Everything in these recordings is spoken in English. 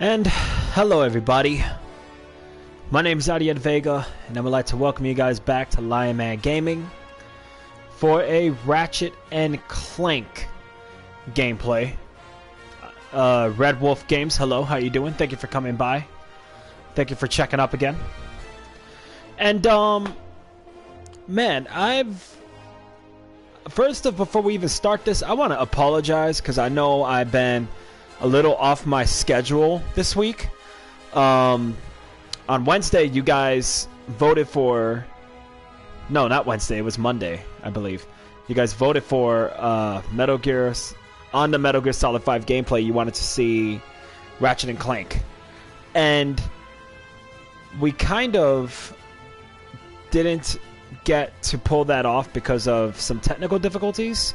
And hello everybody, my name is Ariel Vega and I would like to welcome you guys back to Lionman Gaming for a Ratchet and Clank gameplay. Red Wolf Games, hello, how you doing? Thank you for coming by. Thank you for checking up again. And man, before we even start this, I want to apologize because I know I've been a little off my schedule this week. On Wednesday, you guys voted for... No, not Wednesday. It was Monday, I believe. You guys voted for Metal Gear... On the Metal Gear Solid 5 gameplay, you wanted to see Ratchet and Clank. And we kind of didn't get to pull that off because of some technical difficulties.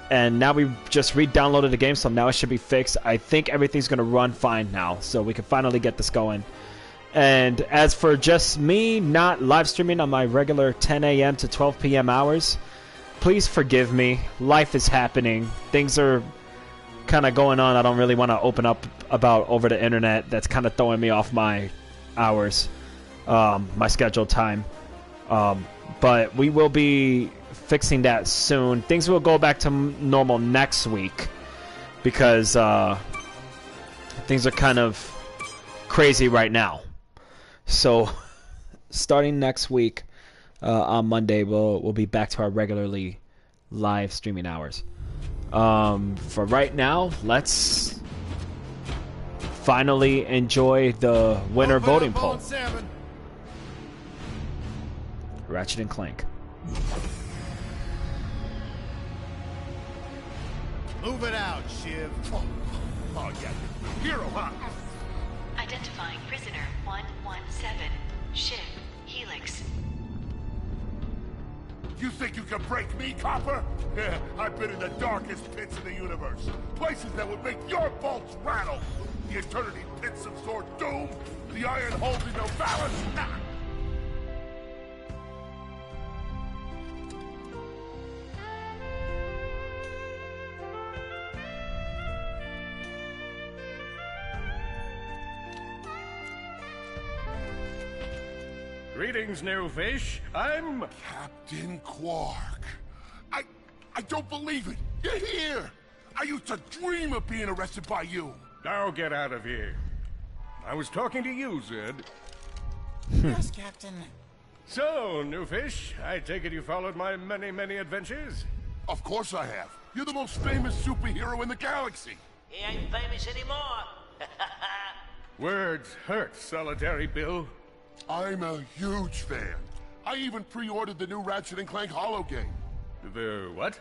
And now we've just re-downloaded the game, so now it should be fixed. I think everything's going to run fine now, so we can finally get this going. And as for just me not live streaming on my regular 10 a.m. to 12 p.m. hours, please forgive me. Life is happening. Things are kind of going on I don't really want to open up about over the internet. That's kind of throwing me off my hours, my scheduled time. But we will be fixing that soon. Things will go back to normal next week because things are kind of crazy right now. So starting next week on Monday, we'll be back to our regularly live streaming hours. For right now, let's finally enjoy the winter voting poll. Ratchet and Clank. Move it out, Shiv. Oh, yeah. Hero, huh? Identifying prisoner 117, Shiv, Helix. You think you can break me, Copper? Yeah, I've been in the darkest pits in the universe. Places that would make your bolts rattle. The eternity pits of Sword Doom. The iron holes in no balance. Nah. Greetings, new fish. I'm... Captain Quark. I don't believe it. You're here. I used to dream of being arrested by you. Now get out of here. I was talking to you, Zed. Yes, Captain. So, new fish, I take it you followed my many, many adventures? Of course I have. You're the most famous superhero in the galaxy. He ain't famous anymore. Words hurt, Solitary Bill. I'm a huge fan. I even pre-ordered the new Ratchet and Clank holo game. The what?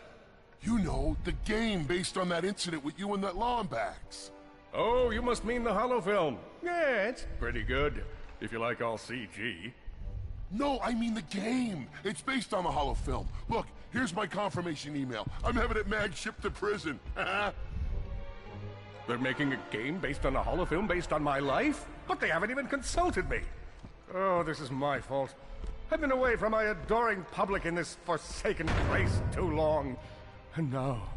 You know, the game based on that incident with you and that Lombax. Oh, you must mean the holo film. Yeah, it's pretty good, if you like all CG. No, I mean the game. It's based on the holo film. Look, here's my confirmation email. I'm having it mag shipped to prison. They're making a game based on a holo film based on my life? But they haven't even consulted me. Oh, this is my fault. I've been away from my adoring public in this forsaken place too long. And now,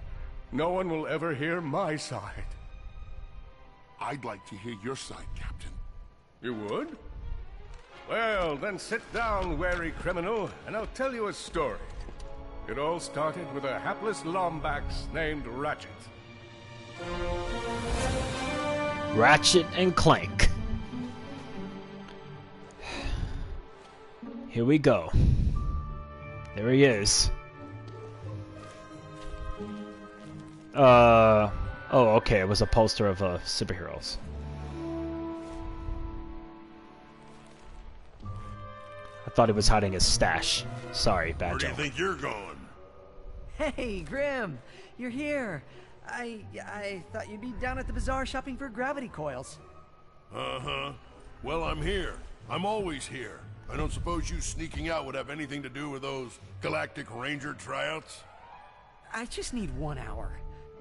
no one will ever hear my side. I'd like to hear your side, Captain. You would? Well, then sit down, wary criminal, and I'll tell you a story. It all started with a hapless Lombax named Ratchet. Ratchet and Clank. Here we go. There he is. Oh, okay. It was a poster of superheroes. I thought he was hiding his stash. Sorry, bad joke. Where do you think you're going? Hey, Grim, you're here. I thought you'd be down at the bazaar shopping for gravity coils. Uh-huh. Well, I'm here. I'm always here. I don't suppose you sneaking out would have anything to do with those Galactic Ranger tryouts? I just need 1 hour.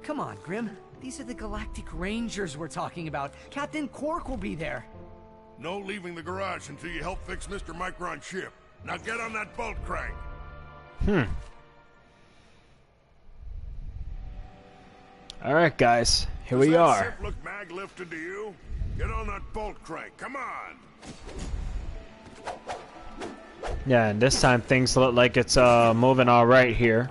Come on, Grim. These are the Galactic Rangers we're talking about. Captain Quark will be there. No leaving the garage until you help fix Mr. Micron's ship. Now get on that bolt crank. Alright, guys. Here we Does that are. ship look mag lifted to you? Get on that bolt crank. Come on. Yeah, and this time things look like it's moving alright here.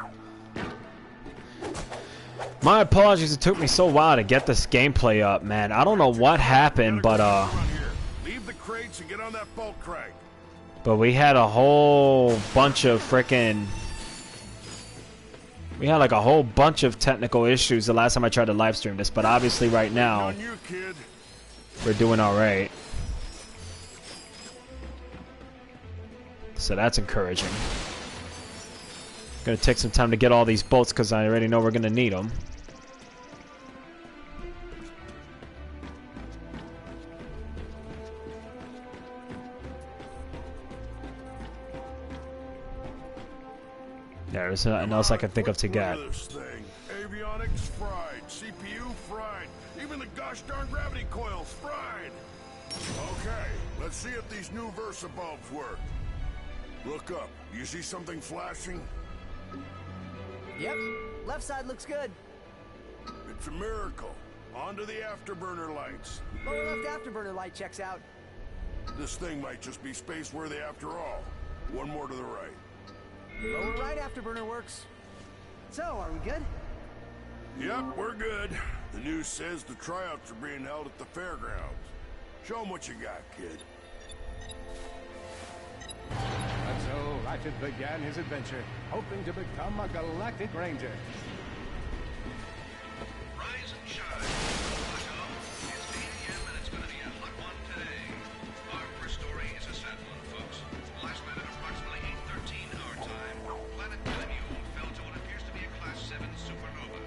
My apologies, it took me so while to get this gameplay up, man. I don't know what happened, but Leave the crates and get on that bolt crank. but we had a whole bunch of frickin' we had like a whole bunch of technical issues the last time I tried to live stream this, but obviously right now On you, kid. we're doing alright. So that's encouraging. Gonna take some time to get all these bolts because I already know we're gonna need them. There's nothing else I can think of to get. This thing. Avionics fried, CPU fried, even the gosh darn gravity coils fried. Okay, let's see if these new Versa bulbs work. Look up. You see something flashing? Yep, left side looks good. It's a miracle. Onto the afterburner lights. Lower left afterburner light checks out. This thing might just be space-worthy after all. One more to the right. Lower right afterburner works. So, are we good? Yep, we're good. The news says the tryouts are being held at the fairgrounds. Show 'em what you got, kid. And so Ratchet began his adventure, hoping to become a galactic ranger. Rise and shine. It's 8 a.m. and it's going to be a hot one today. Our first story is a sad one, folks. Last night at approximately 8:13 our time, planet Tenebule fell to what appears to be a Class 7 supernova.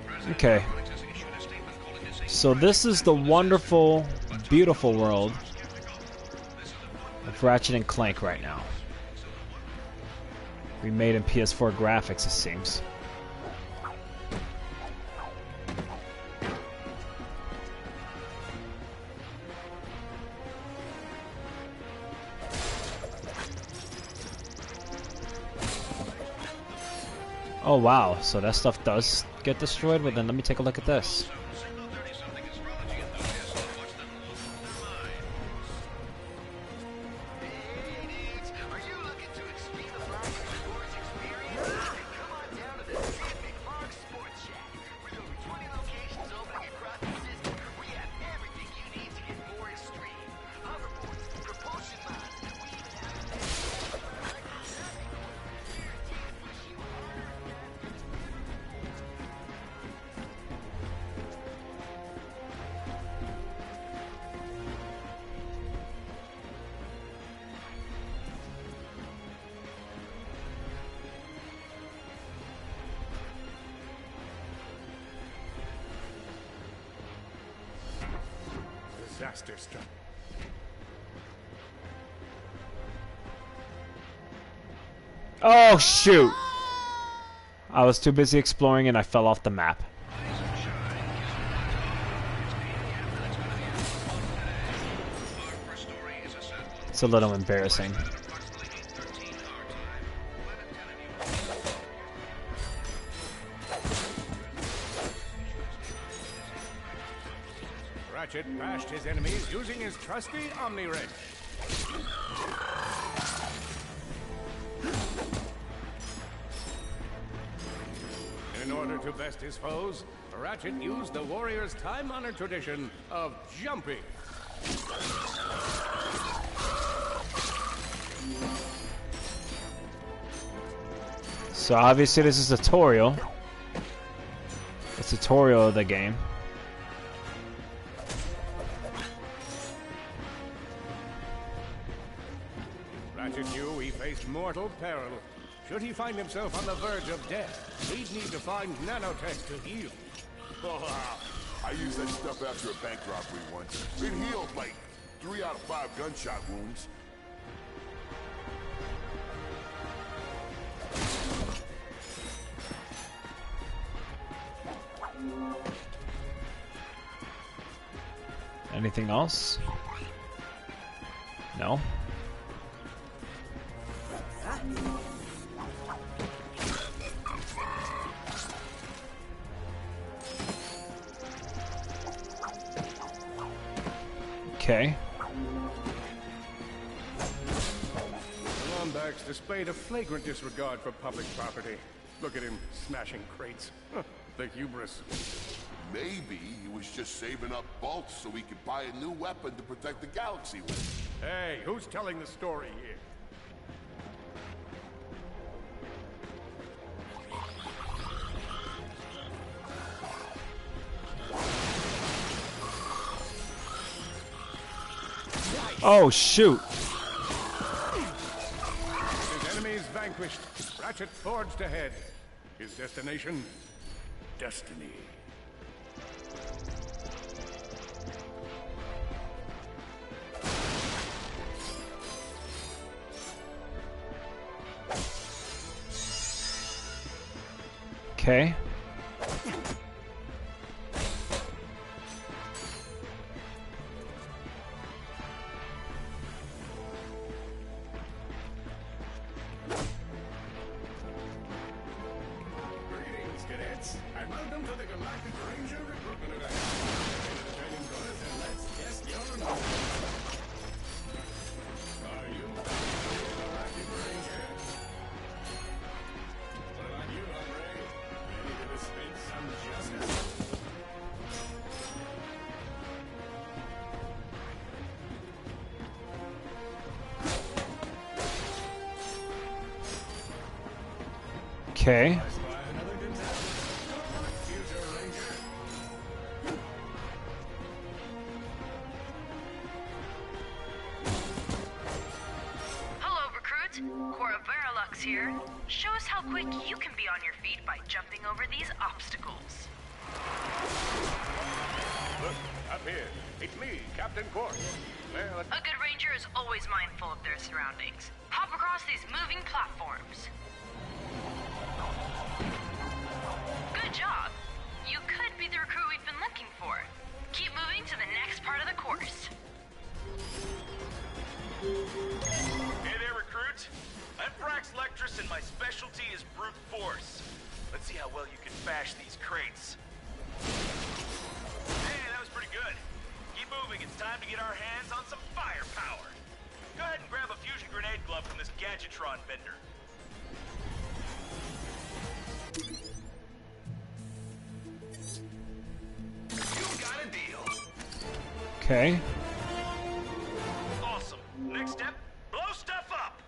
President Okay. Electronics has issued a statement calling this a So this is the wonderful, beautiful world of Ratchet and Clank right now. Remade in PS4 graphics, it seems. Oh wow, so that stuff does get destroyed? Well then let me take a look at this. single 30-something astrology enthusiasts will watch them lose their minds. Are you looking to experience the Rocky Sports experience? Come on down to the Pacific Park Sports Shack. With over 20 locations opening across the system, we have everything you need to get more extreme. Hoverboards, propulsion mods, we even have Disaster struck. Oh shoot! I was too busy exploring and I fell off the map. It's a little embarrassing. Ratchet bashed his enemies using his trusty Omni Wrench. In order to best his foes, Ratchet used the warrior's time-honored tradition of jumping. So obviously this is a tutorial. It's a tutorial of the game. Ratchet knew he faced mortal peril. Should he find himself on the verge of death, he'd need to find nanotech to heal. Oh, I used that stuff after a bank robbery once. It healed like 3 out of 5 gunshot wounds. Anything else? No? Okay. The Lombax displayed a flagrant disregard for public property. Look at him smashing crates. The hubris. Maybe he was just saving up bolts so he could buy a new weapon to protect the galaxy with. Hey, who's telling the story here? Oh, shoot. His enemies vanquished. Ratchet forged ahead. His destination? Destiny. Okay. Greetings, cadets, and welcome to the Galactic Ranger recruitment event. Training good, and let's test your knowledge. Are you Galactic Ranger? What about you, Andre? Ready to dispense some justice? Okay. Hello, recruit. Cora Verilux here. Show us how quick you can be on your feet by jumping over these obstacles. Look, up here. It's me, Captain Quark. Well, A good ranger is always mindful of their surroundings. Hop across these moving platforms. Good job. You could be the recruit we've been looking for. Keep moving to the next part of the course. Hey there, recruit. I'm Brax Lectrus, and my specialty is brute force. Let's see how well you can bash these crates. Hey, that was pretty good. Keep moving. It's time to get our hands on some firepower. Go ahead and grab a fusion grenade glove from this Gadgetron vendor. You got a deal. Okay. Awesome. Next step, blow stuff up.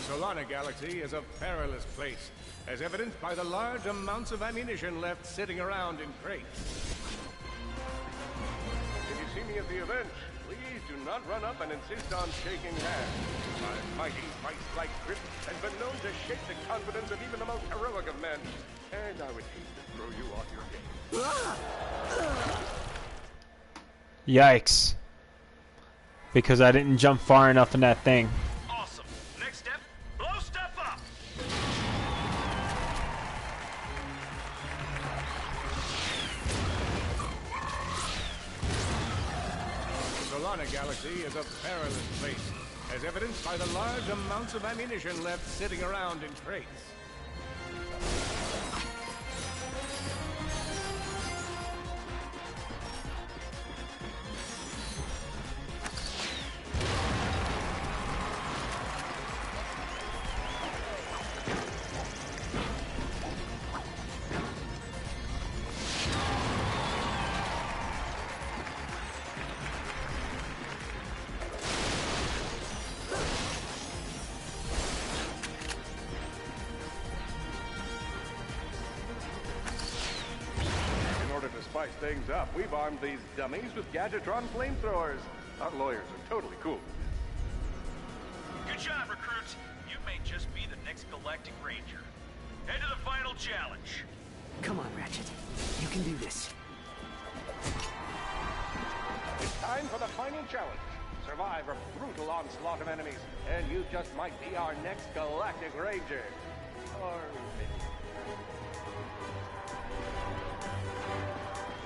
the Solana Galaxy is a perilous place, as evidenced by the large amounts of ammunition left sitting around in crates. If you see me at the event, please do not run up and insist on shaking hands. My mighty, vice-like grip has been known to shake the confidence of even the most heroic of men, and I would hate to throw you off your game. Yikes. Because I didn't jump far enough in that thing. Awesome. Next step, blow stuff up. The Solana Galaxy is a perilous place, as evidenced by the large amounts of ammunition left sitting around in crates. In order to spice things up, we've armed these dummies with Gadgetron flamethrowers. Our lawyers are totally cool. Good job, recruits. You may just be the next Galactic Ranger. Head to the final challenge. Come on, Ratchet. You can do this. It's time for the final challenge. Survive a brutal onslaught of enemies, and you just might be our next Galactic Ranger. Or maybe.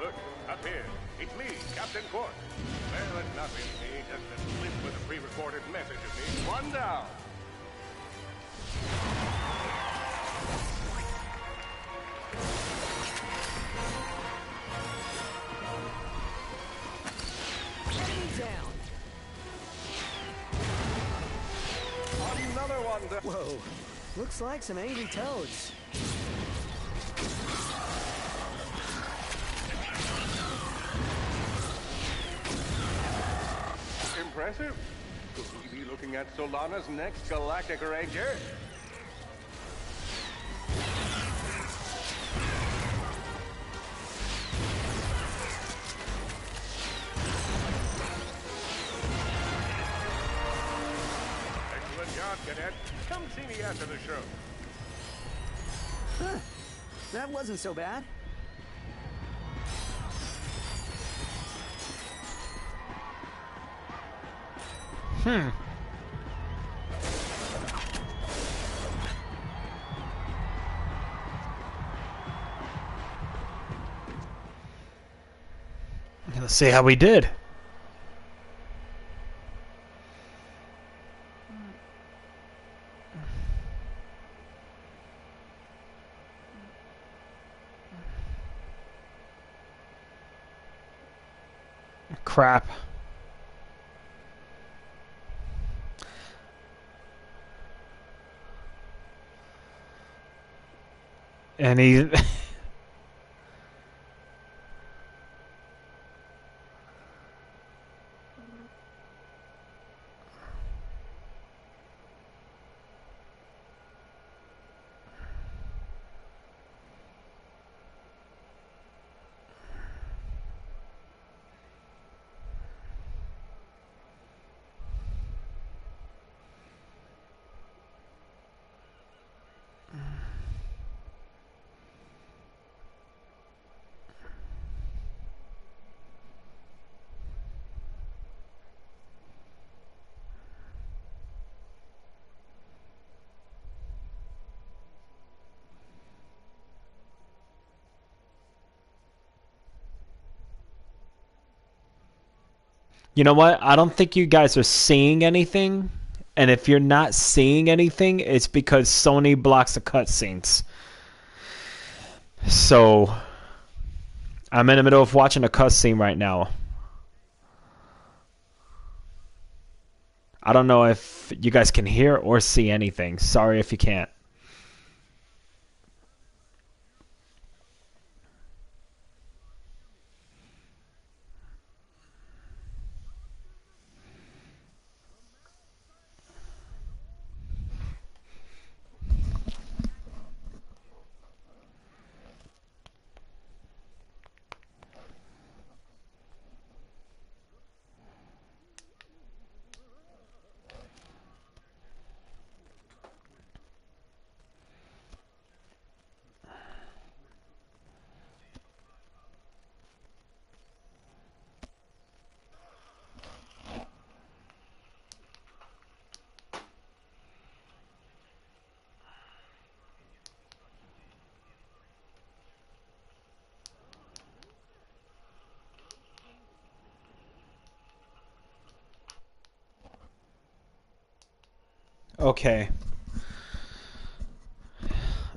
Look, up here. It's me, Captain Quark. Well, it's not really me, just a slip with a pre-recorded message of me. One down. Another one down. Whoa. Looks like some angry toads. Impressive. Could we be looking at Solana's next Galactic Ranger? Excellent job, Cadet. Come see me after the show. Huh. That wasn't so bad. Let's see how we did. Crap. And he You know what? I don't think you guys are seeing anything. And if you're not seeing anything, it's because Sony blocks the cutscenes. So, I'm in the middle of watching a cutscene right now. I don't know if you guys can hear or see anything. Sorry if you can't. Okay.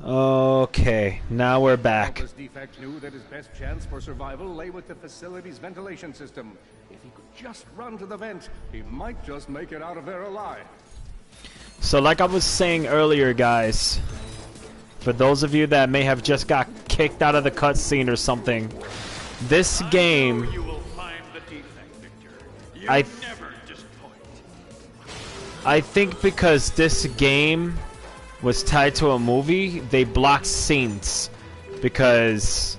Okay, now we're back. This defect knew that his best chance for survival lay with the facility's ventilation system. If he could just run to the vent, he might just make it out of there alive. So like I was saying earlier, guys, for those of you that may have just got kicked out of the cutscene or something, this game, I think because this game was tied to a movie, they blocked scenes because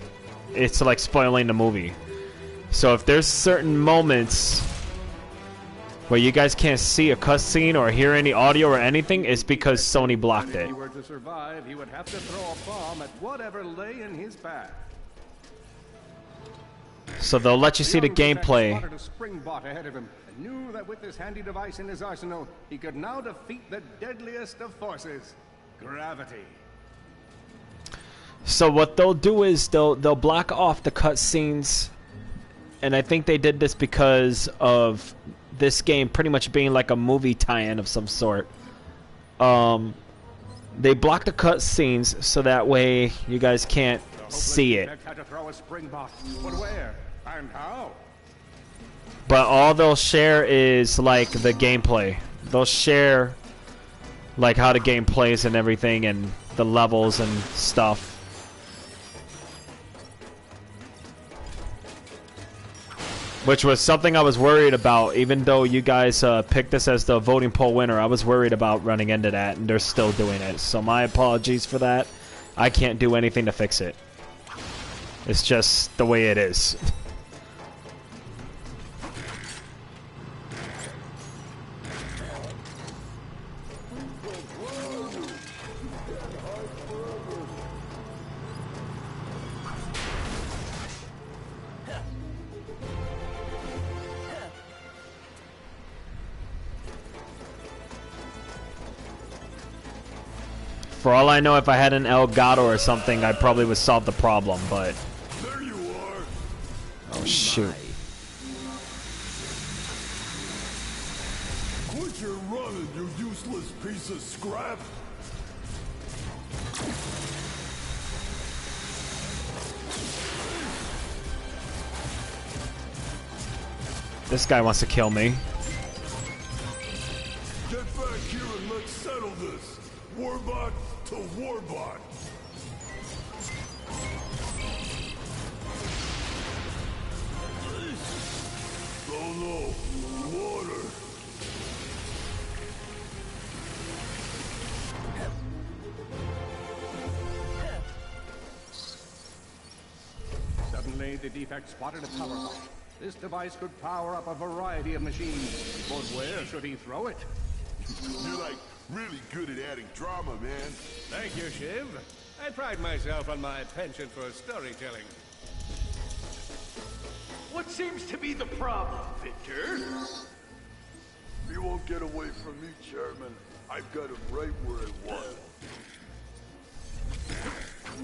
it's like spoiling the movie. So if there's certain moments where you guys can't see a cutscene or hear any audio or anything, it's because Sony blocked it. If he were to survive, he would have to throw a bomb at whatever lay in his path. So they'll let you see the gameplay. Spotted a spring bot ahead of him and knew that with this handy device in his arsenal, he could now defeat the deadliest of forces, gravity. So what they'll do is they'll block off the cutscenes and I think they did this because of this game pretty much being like a movie tie-in of some sort. They blocked the cut scenes so that way you guys can't see it. Had to throw a springbok, but where and how? But all they'll share is like the gameplay. They'll share like how the game plays and everything and the levels and stuff. Which was something I was worried about, even though you guys picked this as the voting poll winner. I was worried about running into that, and they're still doing it. So my apologies for that. I can't do anything to fix it. It's just the way it is. For all I know, if I had an Elgato or something, I probably would solve the problem, but... There you are. Oh, shoot. Quit your running, you useless piece of scrap. This guy wants to kill me. Get back here and let's settle this. Warbot to Warbot. Oh no, water. Suddenly, the defect spotted a power box. This device could power up a variety of machines, but where should he throw it? You're like really good at adding drama, man. Thank you, Shiv. I pride myself on my penchant for storytelling. What seems to be the problem, Victor? You won't get away from me, Chairman. I've got him right where I want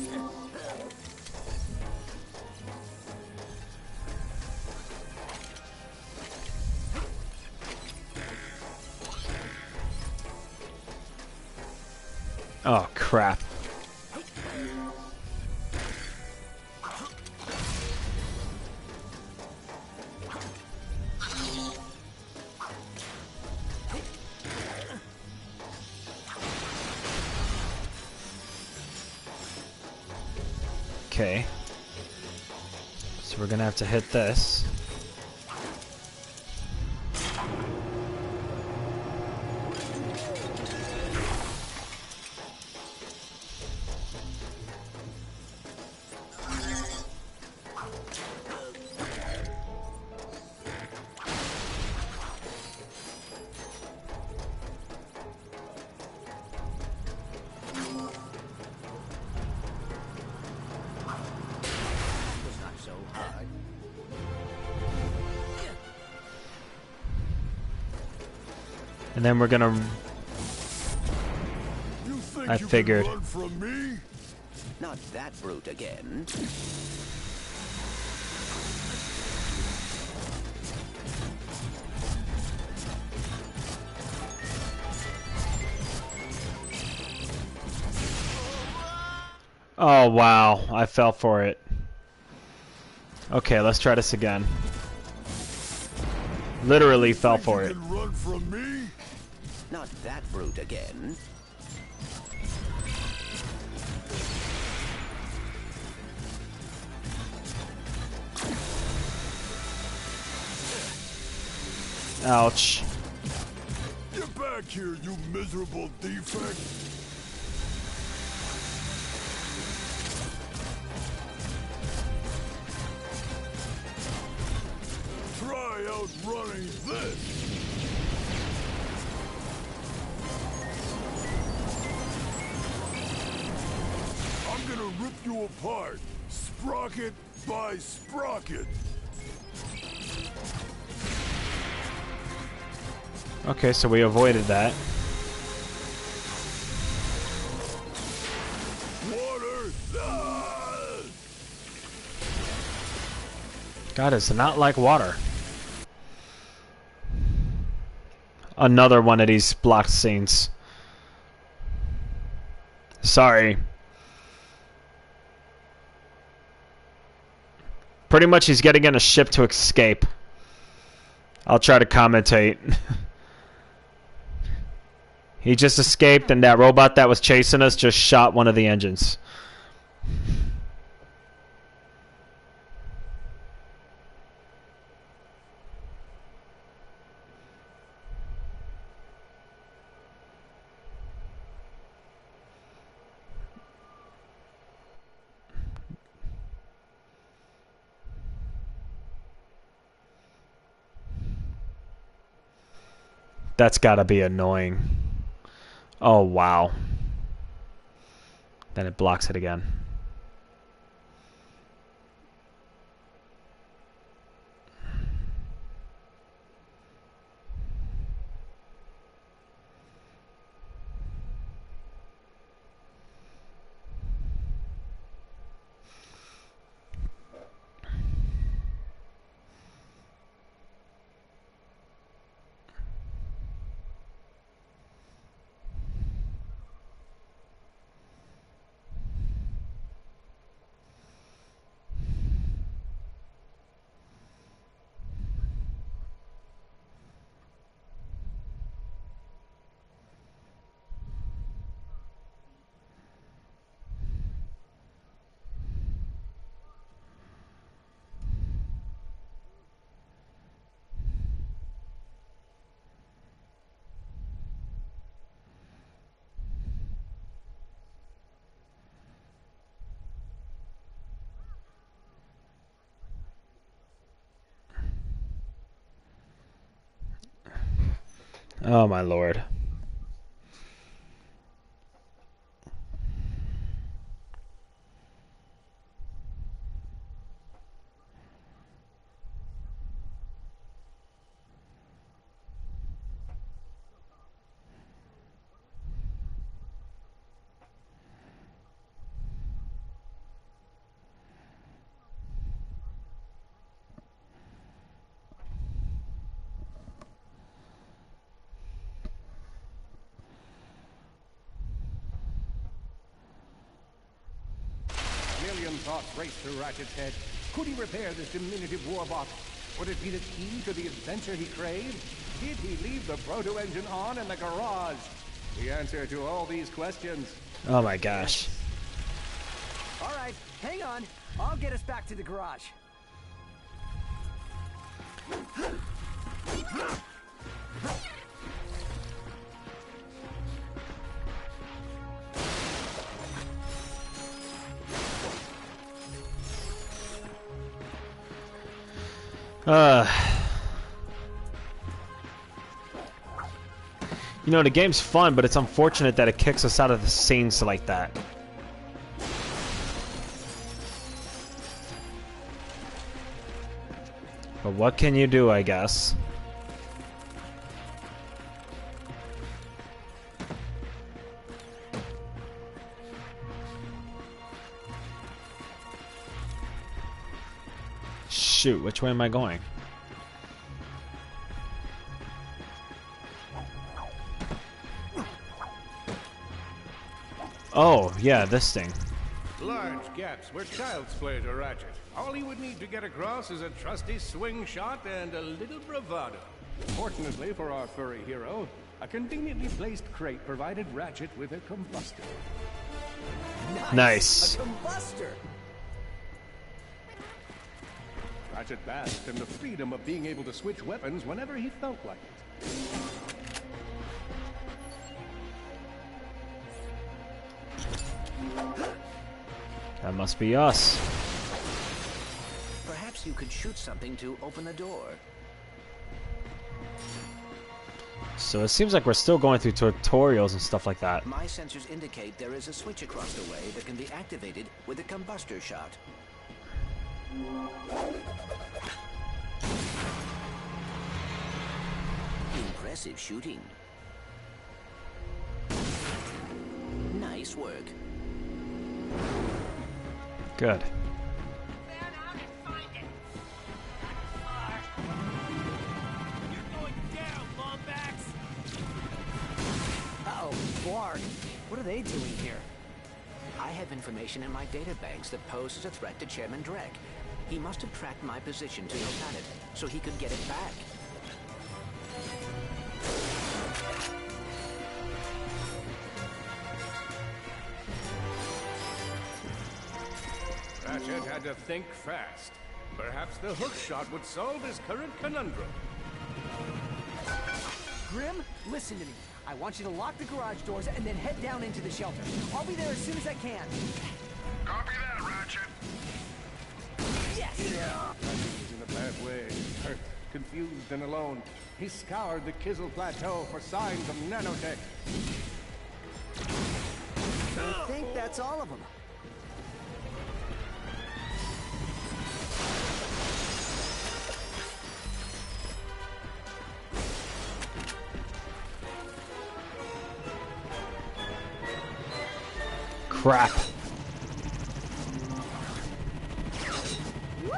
him. Oh, crap. Okay. So we're gonna have to hit this. And then we're gonna... You think I you figured. can run from me? Not that brute again. Oh, wow. I fell for it. Okay, let's try this again. Literally fell for You it. can run from me? Not that brute again. Ouch. Get back here, you miserable defect. Try outrunning this. I'm gonna rip you apart, sprocket by sprocket. Okay, so we avoided that. Water! Ah! God, does not like water. Another one of these blocked scenes. Sorry. Pretty much he's getting in a ship to escape. I'll try to commentate. He just escaped and that robot that was chasing us just shot one of the engines. That's gotta be annoying. Oh, wow. Then it blocks it again. Oh my lord. Million thoughts raced through Ratchet's head. Could he repair this diminutive warbot? Would it be the key to the adventure he craved? Did he leave the proto-engine on in the garage? The answer to all these questions. Oh my gosh. All right, hang on. I'll get us back to the garage. You know, the game's fun, but it's unfortunate that it kicks us out of the scenes like that. But what can you do, I guess? Shoot, which way am I going? Oh, yeah, this thing. Large gaps where child's play to Ratchet. All he would need to get across is a trusty swing shot and a little bravado. Fortunately for our furry hero, a conveniently placed crate provided Ratchet with a combustor. Nice. A combustor. Ratchet basked in the freedom of being able to switch weapons whenever he felt like it. That must be us. Perhaps you could shoot something to open the door. So it seems like we're still going through tutorials and stuff like that. My sensors indicate there is a switch across the way that can be activated with a combustor shot. Impressive shooting. Nice work. Good. Blarg. What are they doing here? I have information in my databanks that poses a threat to Chairman Drek. He must have tracked my position to your planet, so he could get it back. Ratchet had to think fast. Perhaps the hookshot would solve his current conundrum. Grim, listen to me. I want you to lock the garage doors and then head down into the shelter. I'll be there as soon as I can. Copy that, Ratchet. Yes! He's in a bad way. Hurt, confused, and alone. He scoured the Kizzle Plateau for signs of nanotech. I think that's all of them. Crap.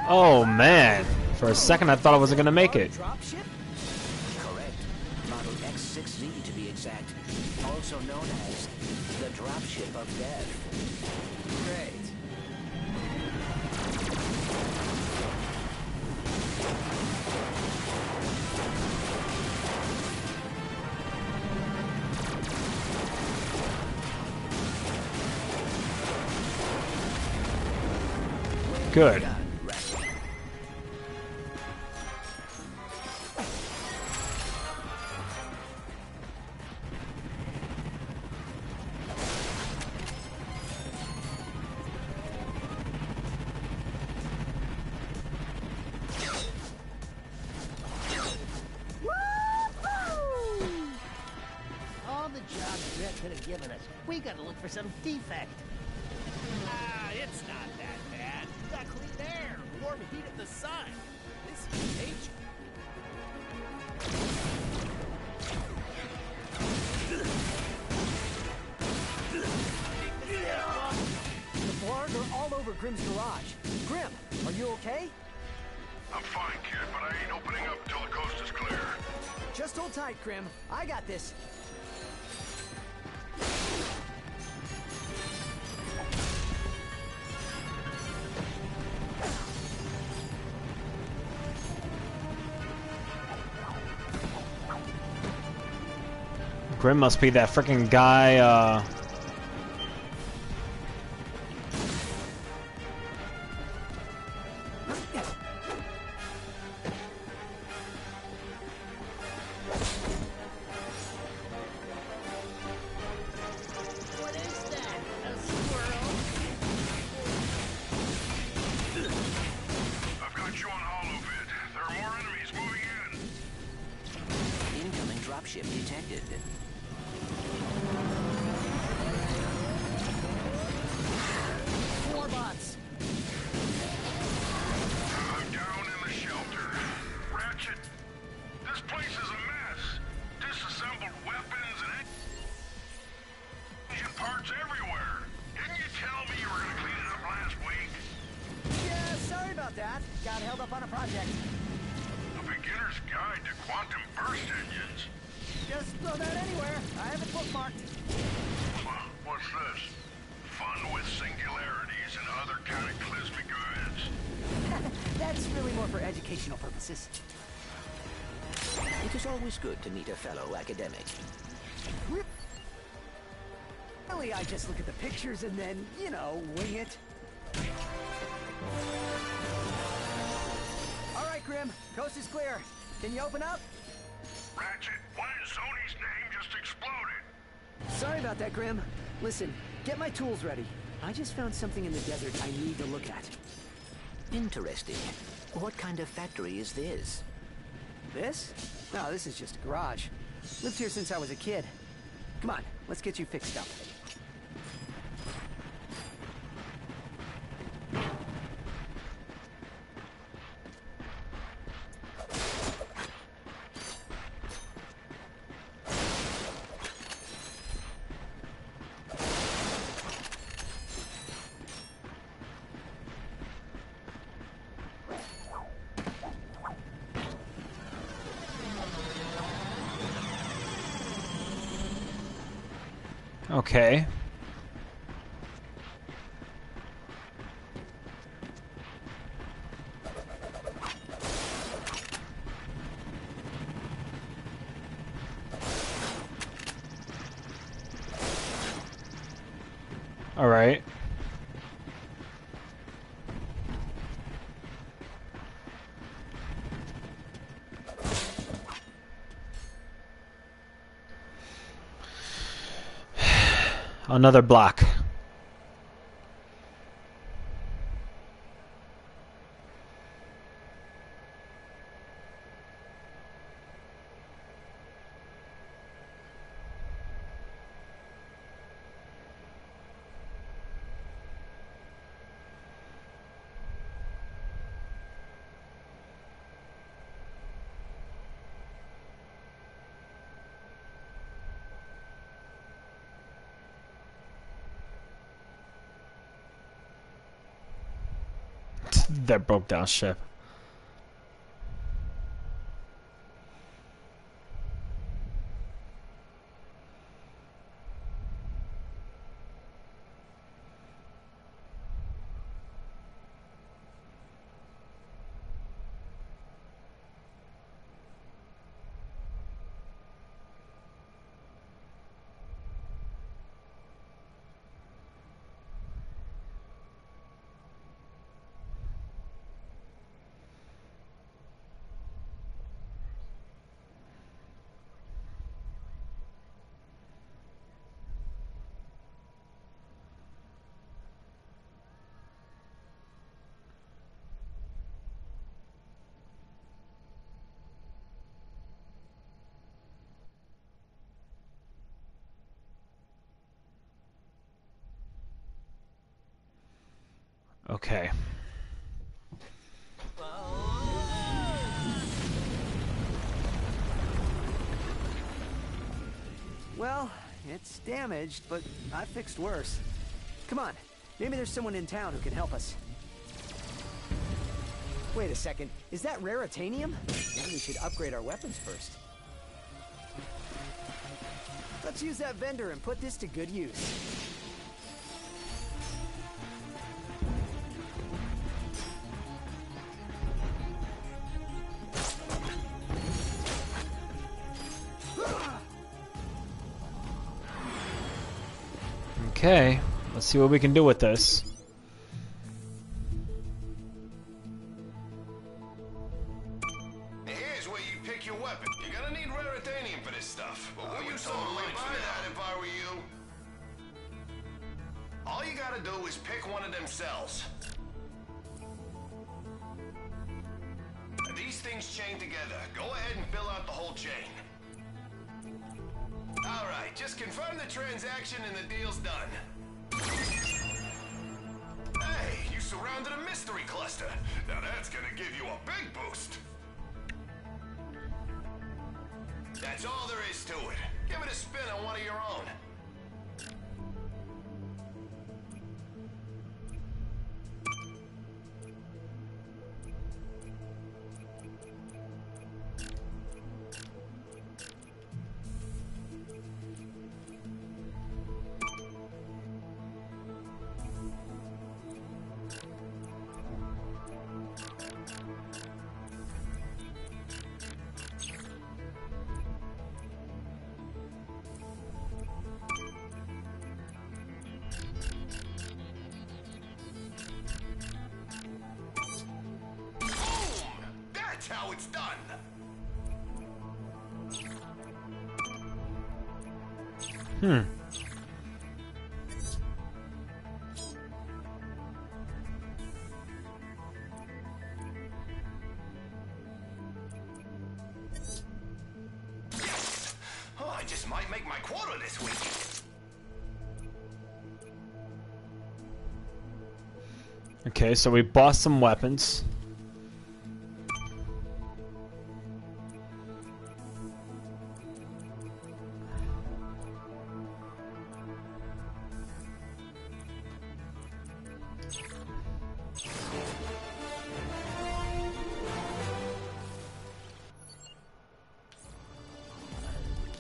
Oh man. For a second I thought I wasn't gonna make it. Dropship? Correct. Model X6Z to be exact. Also known as the Dropship of Death. Great. Good. All the jobs Red could have given us. We gotta look for some defect. Ah, it's not that bad. You got clean air, warm heat of the sun. This is nature. The Blarg are all over Grim's garage. Grim, are you okay? I'm fine, kid, but I ain't opening up until the coast is clear. Just hold tight, Grim. I got this. Grim must be that freaking guy, What is that? A squirrel? I've got you on holovid. There are more enemies moving in. Incoming dropship detected. More bots. I'm down in the shelter. Ratchet, this place is a mess. Disassembled weapons and engine parts everywhere. Didn't you tell me you were going to clean it up last week? Yeah, sorry about that. Got held up on a project. A beginner's guide to quantum burst engines. Just throw that anywhere. I have it bookmarked. What's this? Fun with singularities and other cataclysmic events. That's really more for educational purposes. It is always good to meet a fellow academic. Really, I just look at the pictures and then, you know, wing it. All right, Grim. Coast is clear. Can you open up? Ratchet, one in Sony's name just exploded. Sorry about that, Grim. Listen, get my tools ready. I just found something in the desert I need to look at. Interesting. What kind of factory is this? This? No, this is just a garage. Lived here since I was a kid. Come on, let's get you fixed up. Okay. All right. Another block. That broke down ship. Okay. Well, it's damaged, but I fixed worse. Come on, maybe there's someone in town who can help us. Wait a second, is that raritanium? Maybe we should upgrade our weapons first. Let's use that vendor and put this to good use. Okay, let's see what we can do with this. Here's where you pick your weapon. You're gonna need raritanium for this stuff. But I would totally buy that if I were you. All you gotta do is pick one of them cells. These things chain together. Go ahead and fill out the whole chain. Alright, just confirm the transaction and the deal's done. Hey, you surrounded a mystery cluster. Now that's gonna give you a big boost. That's all there is to it. Give it a spin on one of your own. That's how it's done. Oh, I just might make my quota this week. Okay, so we bought some weapons.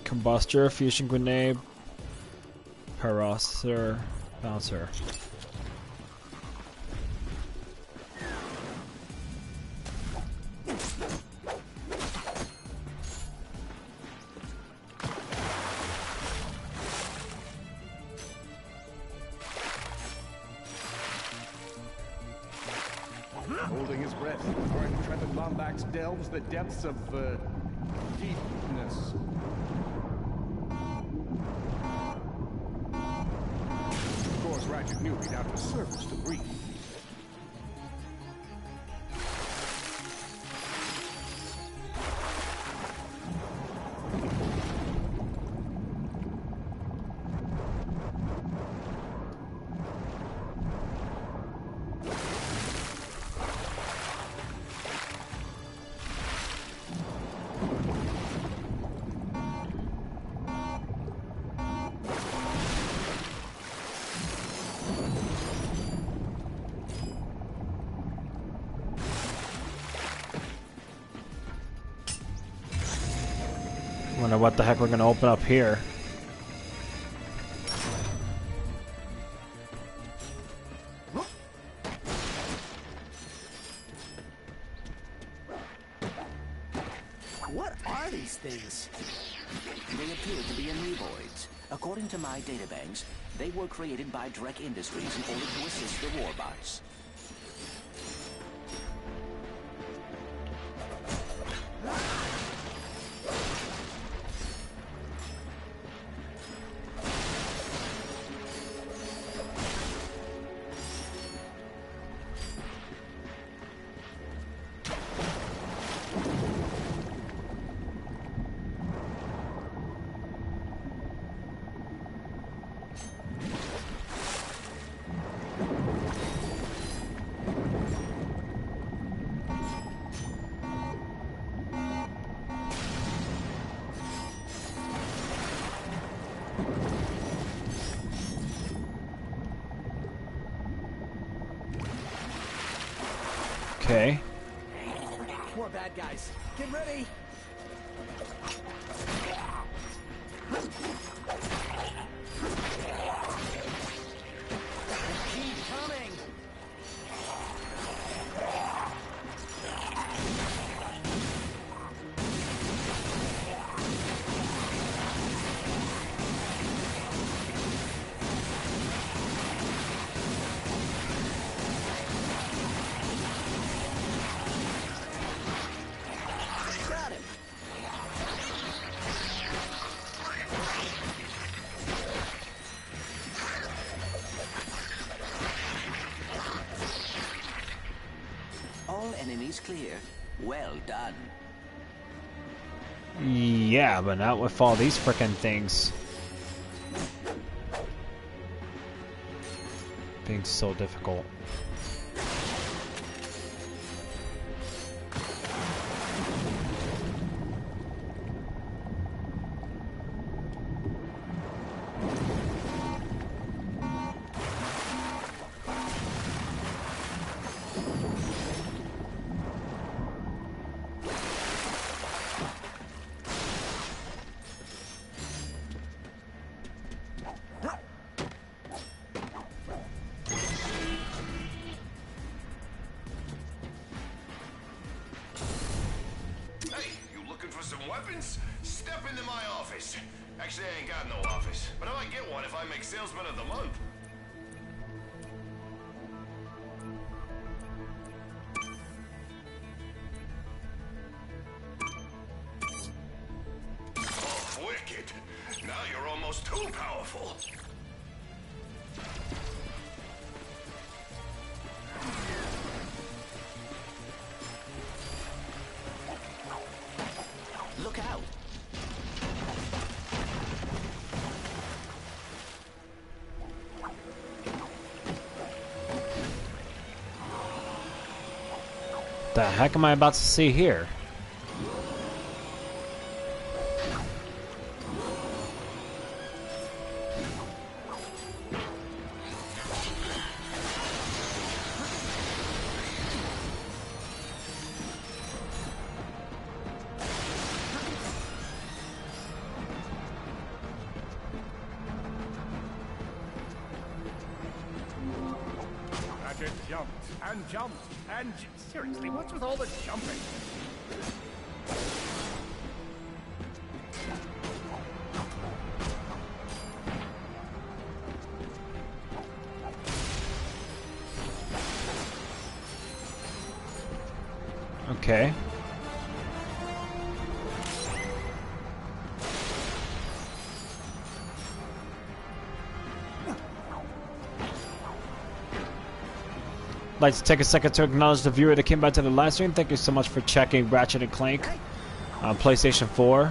Combustor, fusion grenade, Carousel bouncer. Holding his breath, our intrepid Lombax delves the depths of, deepness. Of course, Ratchet knew he'd have to surface to breathe. Wonder what the heck we're gonna open up here. What are these things? They appear to be amoeboids. According to my databanks, they were created by Drek Industries in order to assist the warbots. Okay. More bad guys. Get ready. Keep coming. Got him. All enemies clear. Well done. Yeah, but not with all these frickin' things being so difficult. Hey, you looking for some weapons? Step into my office. Actually, I ain't got no office, but I might get one if I make Salesman of the Month. Oh, wicked. Now you're almost too powerful. Look out! The heck am I about to see here? jumped and jumped and seriously, what's with all the jumping? Okay. I'd like to take a second to acknowledge the viewer that came back to the live stream. Thank you so much for checking Ratchet and Clank on PlayStation 4.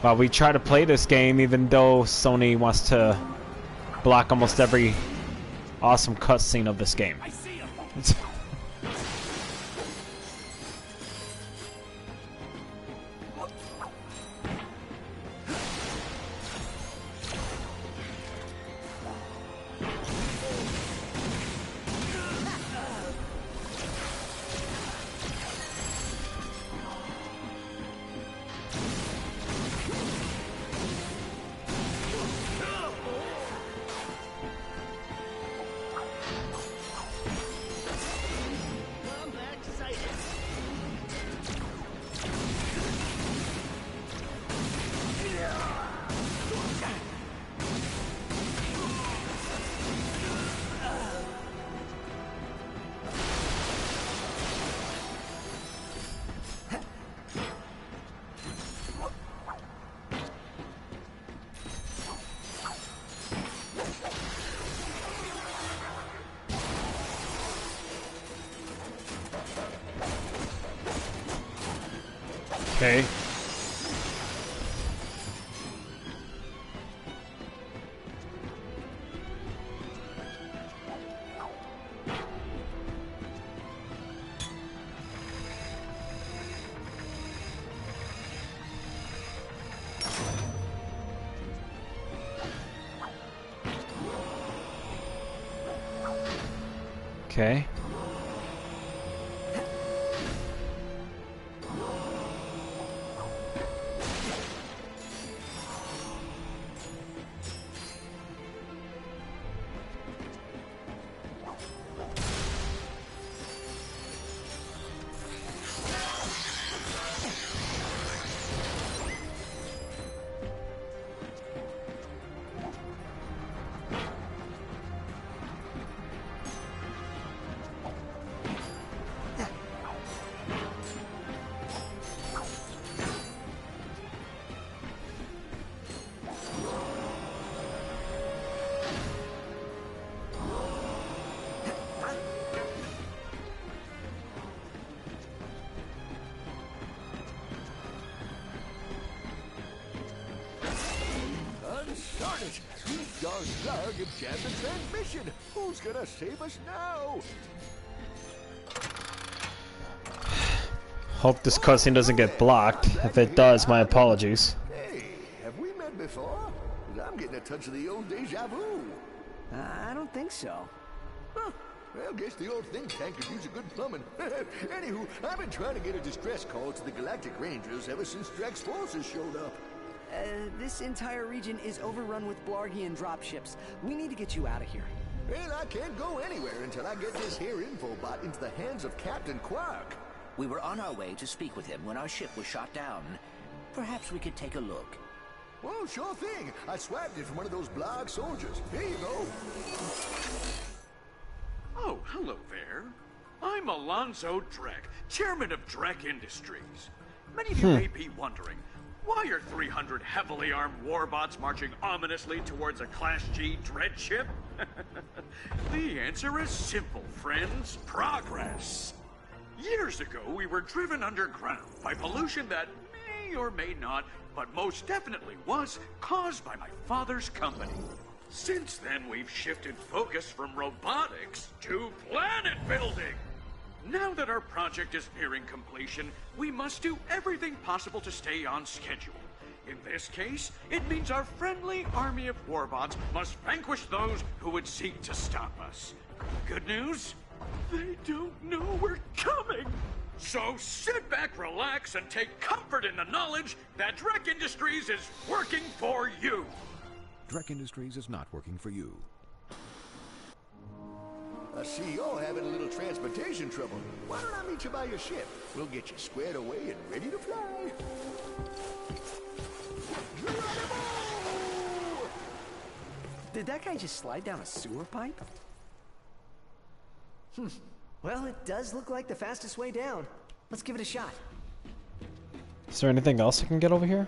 While we try to play this game, even though Sony wants to block almost every awesome cutscene of this game. Okay. Okay. Plug and jam the transmission. Who's gonna save us now? Hope this cutscene doesn't get blocked. If it does, my apologies. Hey, have we met before? I'm getting a touch of the old deja vu. I don't think so. Huh. Well, guess the old think tank could use a good plumbing. Anywho, I've been trying to get a distress call to the Galactic Rangers ever since Drax's forces showed up. This entire region is overrun with Blargian dropships. We need to get you out of here. Well, I can't go anywhere until I get this here infobot into the hands of Captain Quark. We were on our way to speak with him when our ship was shot down. Perhaps we could take a look. Well, sure thing. I swapped it from one of those Blarg soldiers. Here you go. Oh, hello there. I'm Alonzo Drek, chairman of Drek Industries. Many of you may be wondering, why are 300 heavily armed warbots marching ominously towards a Class G dread ship? The answer is simple, friends. Progress. Years ago, we were driven underground by pollution that may or may not, but most definitely was, caused by my father's company. Since then, we've shifted focus from robotics to planet building. Now that our project is nearing completion, we must do everything possible to stay on schedule. In this case, it means our friendly army of warbots must vanquish those who would seek to stop us. Good news? They don't know we're coming! So sit back, relax, and take comfort in the knowledge that Drek Industries is working for you! Drek Industries is not working for you. I see you're having a little transportation trouble. Why don't I meet you by your ship? We'll get you squared away and ready to fly. Did that guy just slide down a sewer pipe? Well, it does look like the fastest way down. Let's give it a shot. Is there anything else I can get over here?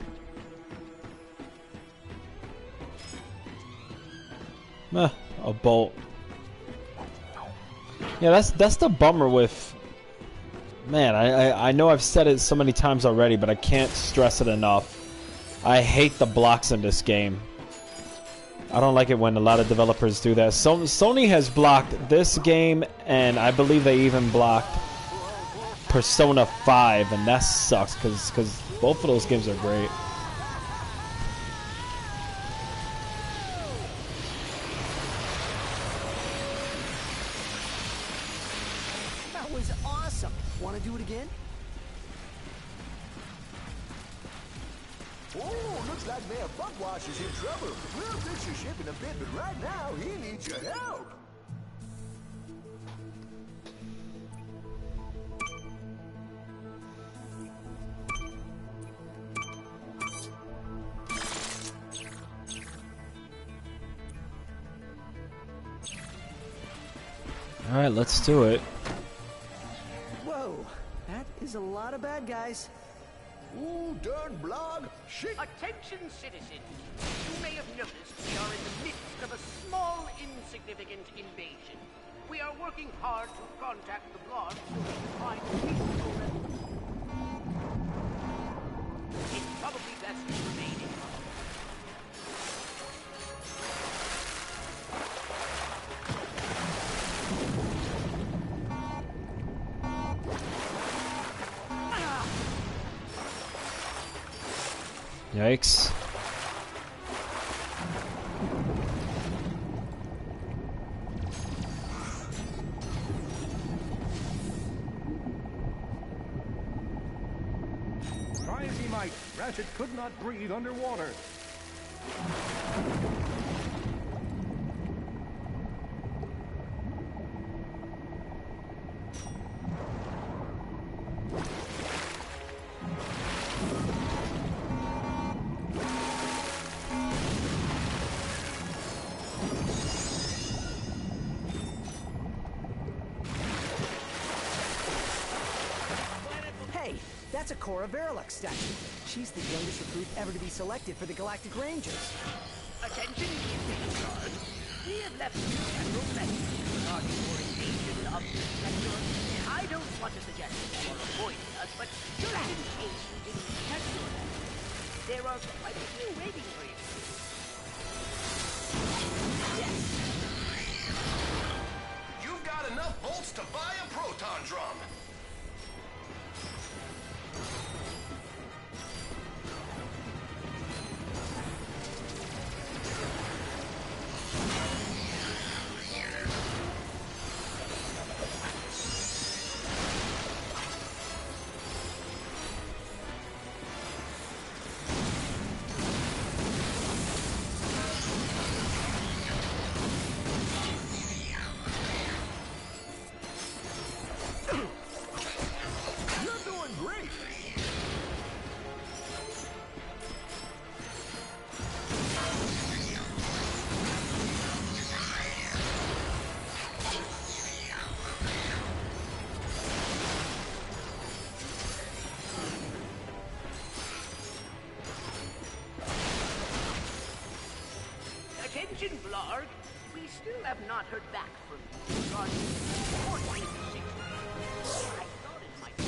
A bolt. Yeah, that's the bummer with... Man, I know I've said it so many times already, but I can't stress it enough. I hate the blocks in this game. I don't like it when a lot of developers do that. Sony has blocked this game, and I believe they even blocked Persona 5, and that sucks, because both of those games are great. That was awesome. Want to do it again? Oh, looks like Mayor Buckwash is in trouble. We'll fix your ship in a bit, but right now, he needs your help. Alright, let's do it. Whoa, that is a lot of bad guys. Ooh, darn blog. Shit. Attention, citizens. You may have noticed we are in the midst of a small, insignificant invasion. We are working hard to contact the blog so we can find peaceful resolution. It's probably best to remain in. Yikes. Try as he might, Ratchet could not breathe underwater. That's a Cora Verilux statue. She's the youngest recruit ever to be selected for the Galactic Rangers. Attention, guard. We have left you several messages regarding your invasion of the sector. I don't want to suggest that you are avoiding us, but just in case you didn't catch your message, there are quite a few waiting for you. Yes. You've got enough bolts to buy a proton drum. Attention, Blarg. We still have not heard back from you regarding the support mission. I thought it might be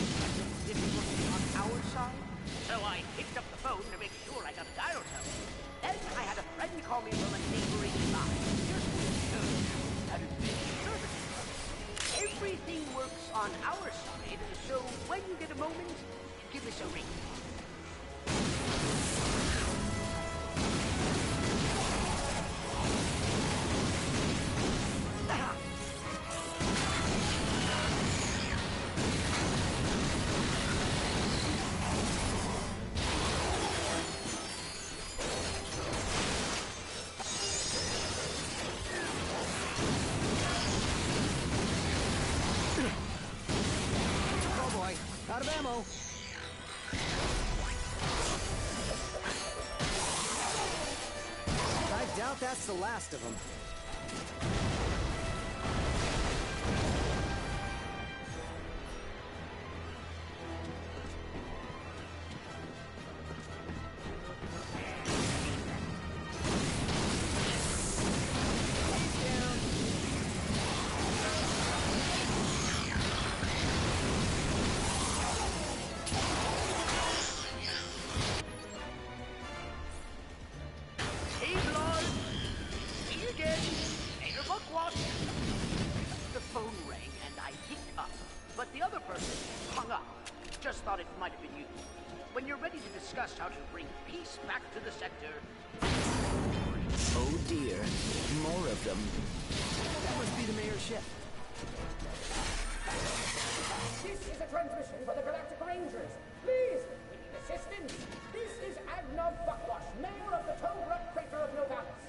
difficulty on our side, so I picked up the phone to make sure I got a dial tone. Then I had a friend call me from a neighboring line. Just to show you how to do services. Everything works on our side, so when you get a moment, give us a ring. ammo. I doubt that's the last of them. How to bring peace back to the sector. Oh dear, more of them. That must be the mayor's ship. This is a transmission for the Galactic Rangers. Please, we need assistance. This is Ariel Buckwash, mayor of the Toad-Wreck crater of Novalis.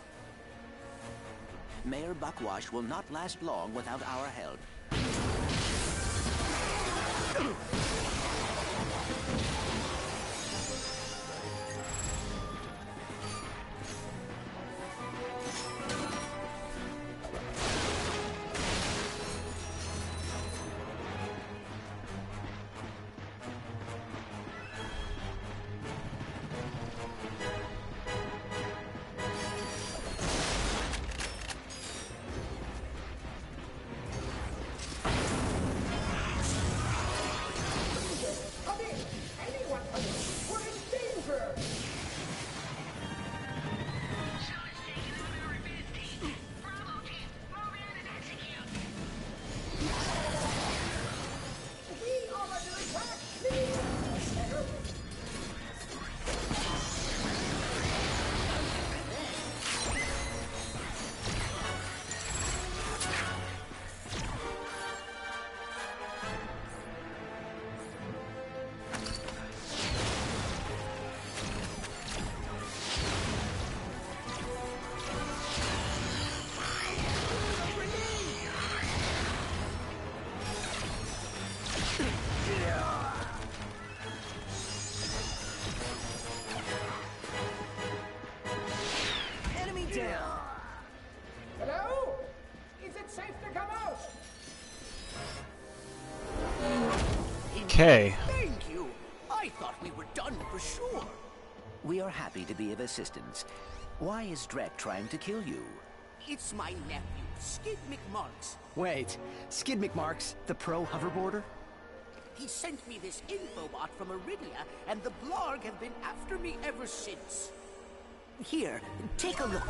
Mayor Buckwash will not last long without our help. Hello? Is it safe to come out? Okay. Thank you. I thought we were done for sure. We are happy to be of assistance. Why is Drek trying to kill you? It's my nephew, Skid McMarks. Wait, Skid McMarks, the pro hoverboarder? He sent me this infobot from Iridia, and the Blarg have been after me ever since. Here, take a look.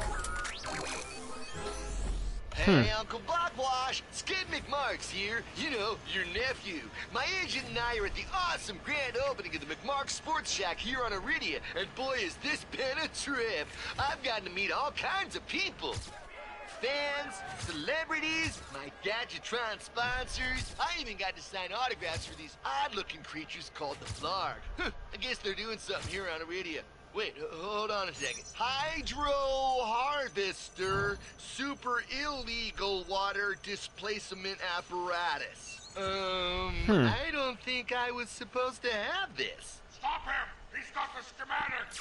Hey, Uncle Buckwash! Skid McMarks here. You know, your nephew. My agent and I are at the awesome grand opening of the McMarks Sports Shack here on Iridia, and boy, is this been a trip. I've gotten to meet all kinds of people. Fans, celebrities, my Gadgetron sponsors. I even got to sign autographs for these odd-looking creatures called the Blarg. I guess they're doing something here on Iridia. Wait, hold on a second. Hydro Harvester Super Illegal Water Displacement Apparatus. I don't think I was supposed to have this. Stop him! He's got the schematics!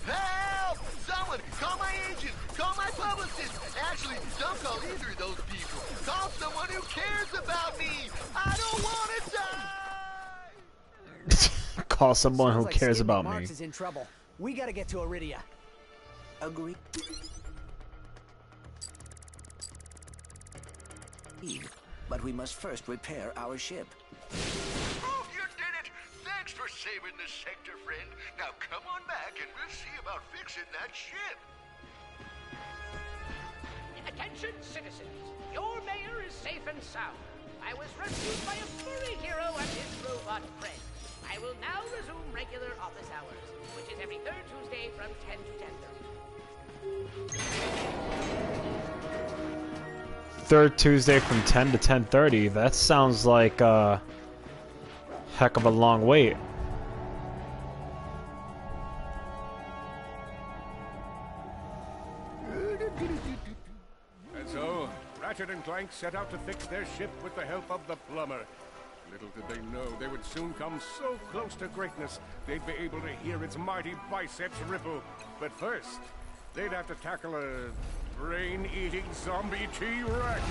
Help! Someone! Call my agent! Call my publicist! Actually, don't call either of those people. Call someone who cares about me! I don't want to die! Call someone who Sounds like cares Skid about McMarks me. is in trouble. We gotta get to Iridia. Agree. But we must first repair our ship. Oh, you did it! Thanks for saving the sector, friend. Now come on back and we'll see about fixing that ship. Attention, citizens. Your mayor is safe and sound. I was rescued by a furry hero and his robot friend. I will now resume regular office hours, which is every third Tuesday from 10 to 10:30. Third Tuesday from 10 to 10:30. That sounds like a heck of a long wait. And so, Rachet and Clank set out to fix their ship with the help of the plumber. Little did they know they would soon come so close to greatness, they'd be able to hear its mighty biceps ripple. But first, they'd have to tackle a brain-eating zombie T-Rex.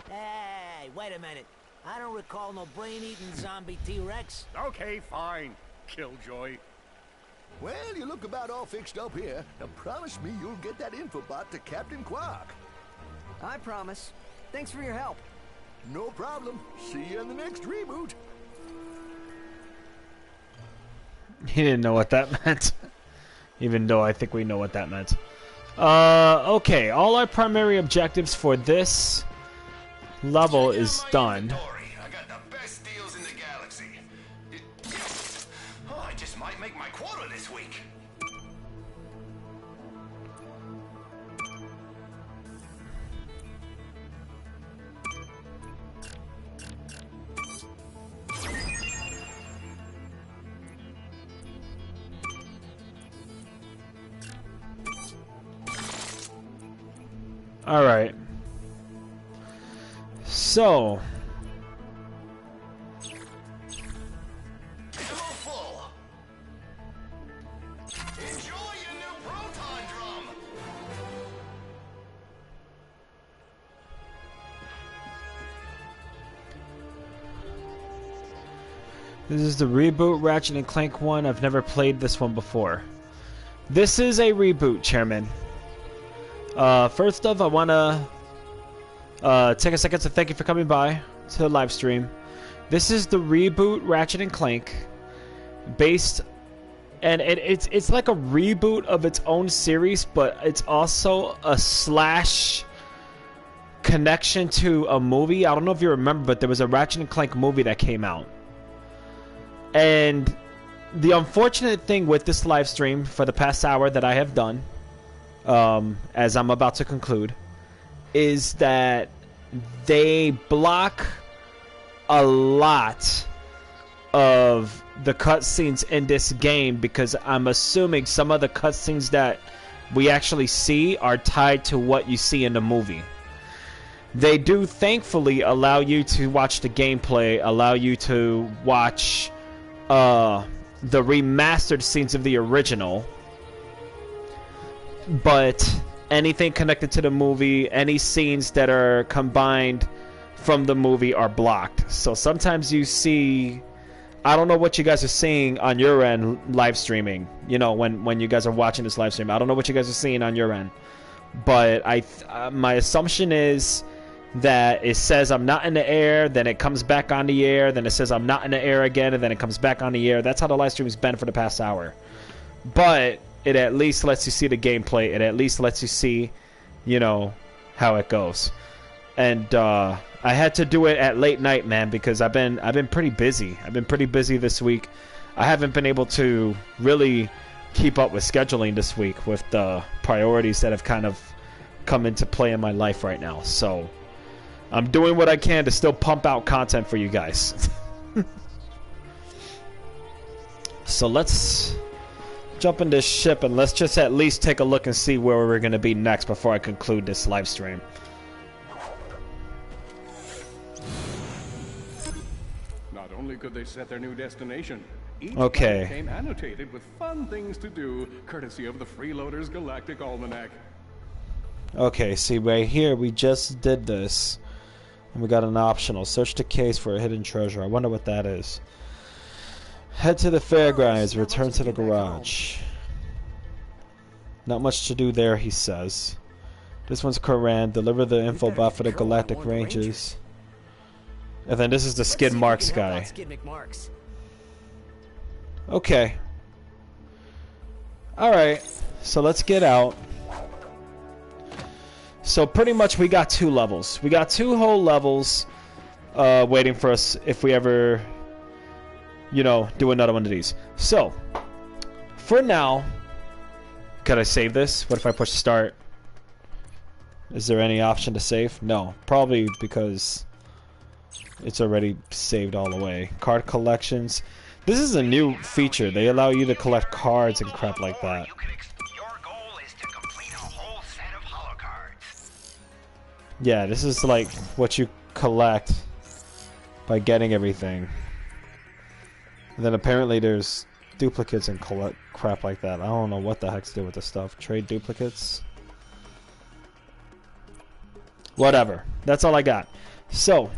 Hey, wait a minute. I don't recall no brain-eating zombie T-Rex. Okay, fine. Killjoy. Well, you look about all fixed up here. Now promise me you'll get that infobot to Captain Quark. I promise. Thanks for your help. No problem. See you in the next reboot. He didn't know what that meant. Even though I think we know what that meant. Okay, all our primary objectives for this level is done. I got the best deals in the galaxy. Oh, I just might make my quota this week. All right. So, this is the reboot Ratchet and Clank one. I've never played this one before. This is a reboot, Chairman. First off, I want to take a second to thank you for coming by to the live stream. This is the reboot Ratchet and Clank, based, and it's like a reboot of its own series, but it's also a slash connection to a movie. I don't know if you remember, but there was a Ratchet and Clank movie that came out. And the unfortunate thing with this live stream for the past hour that I have done, as I'm about to conclude, is that they block a lot of the cutscenes in this game, because I'm assuming some of the cutscenes that we actually see are tied to what you see in the movie. They do thankfully allow you to watch the gameplay, allow you to watch the remastered scenes of the original, but anything connected to the movie, any scenes that are combined from the movie are blocked. So sometimes you see, I don't know what you guys are seeing on your end live streaming, you know, when you guys are watching this live stream. I don't know what you guys are seeing on your end, but my assumption is that it says I'm not in the air, then it comes back on the air, then it says I'm not in the air again, and then it comes back on the air. That's how the live stream has been for the past hour. But it at least lets you see the gameplay. It at least lets you see, you know, how it goes. And I had to do it at late night, man, because I've been pretty busy. I've been pretty busy this week. I haven't been able to really keep up with scheduling this week with the priorities that have kind of come into play in my life right now. So I'm doing what I can to still pump out content for you guys. So let's jump in this ship and let's just at least take a look and see where we're going to be next before I conclude this live stream. Not only could they set their new destination, each Okay. planet came annotated with fun things to do, courtesy of the Freeloader's Galactic Almanac. Okay, see right here we just did this. And we got an optional. Search the case for a hidden treasure. I wonder what that is. Head to the fairgrounds. Return to the garage. Not much to do there, he says. This one's Koran. Deliver the info bot for the Galactic Rangers. And then this is the Skid Marks guy. Okay. Alright. So let's get out. So pretty much we got 2 levels. We got 2 whole levels waiting for us if we ever, you know, do another one of these. So, for now, could I save this? What if I push start? Is there any option to save? No. Probably because it's already saved all the way. Card collections. This is a new feature. They allow you to collect cards and crap like that. Yeah, this is like what you collect by getting everything. And then apparently there's duplicates and collect crap like that. I don't know what the heck's to do with this stuff. Trade duplicates. Whatever. That's all I got. So,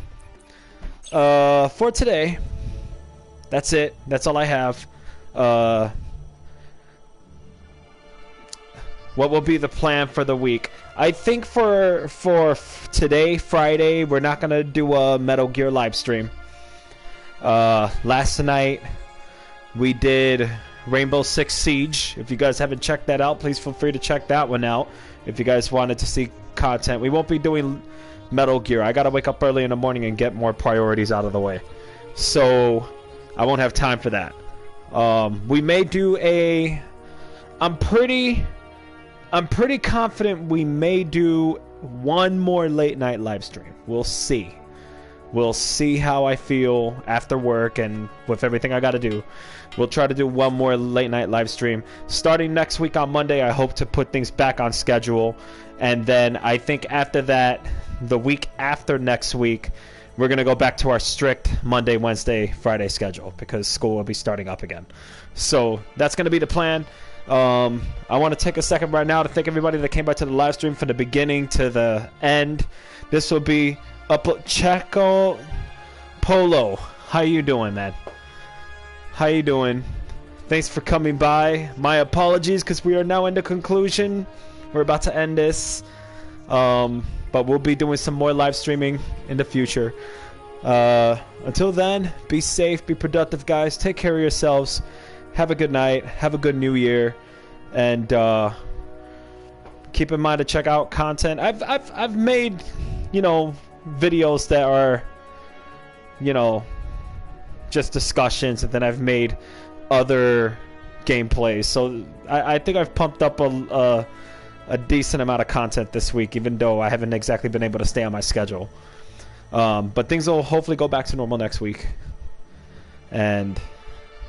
for today, that's it. That's all I have. What will be the plan for the week? I think for today, Friday, we're not gonna do a Metal Gear live stream. Last night we did Rainbow Six Siege. If you guys haven't checked that out, please feel free to check that one out. If you guys wanted to see content, we won't be doing Metal Gear. I gotta wake up early in the morning and get more priorities out of the way, so I won't have time for that. We may do a. I'm pretty confident we may do one more late night live stream. We'll see. We'll see how I feel after work and with everything I got to do. We'll try to do one more late night live stream. Starting next week on Monday, I hope to put things back on schedule. And then I think after that, the week after next week, we're going to go back to our strict Monday, Wednesday, Friday schedule because school will be starting up again. So that's going to be the plan. I want to take a second right now to thank everybody that came back to the live stream from the beginning to the end. This will be Chaco Polo. How you doing, man? How you doing? Thanks for coming by. My apologies because we are now in the conclusion. We're about to end this. But we'll be doing some more live streaming in the future. Until then, be safe, be productive, guys. Take care of yourselves. Have a good night. Have a good new year. And keep in mind to check out content. I've made, videos that are, just discussions, and then I've made other gameplays. So I think I've pumped up a decent amount of content this week, even though I haven't exactly been able to stay on my schedule. But things will hopefully go back to normal next week. And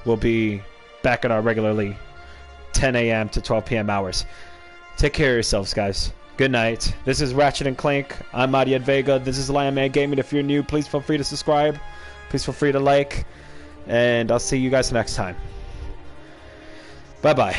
we'll be back at our regularly 10 a.m. to 12 p.m. hours. Take care of yourselves, guys. Good night. This is Ratchet and Clank. I'm Ariel Vega. This is Lionman Gaming. If you're new, please feel free to subscribe. Please feel free to like. And I'll see you guys next time. Bye-bye.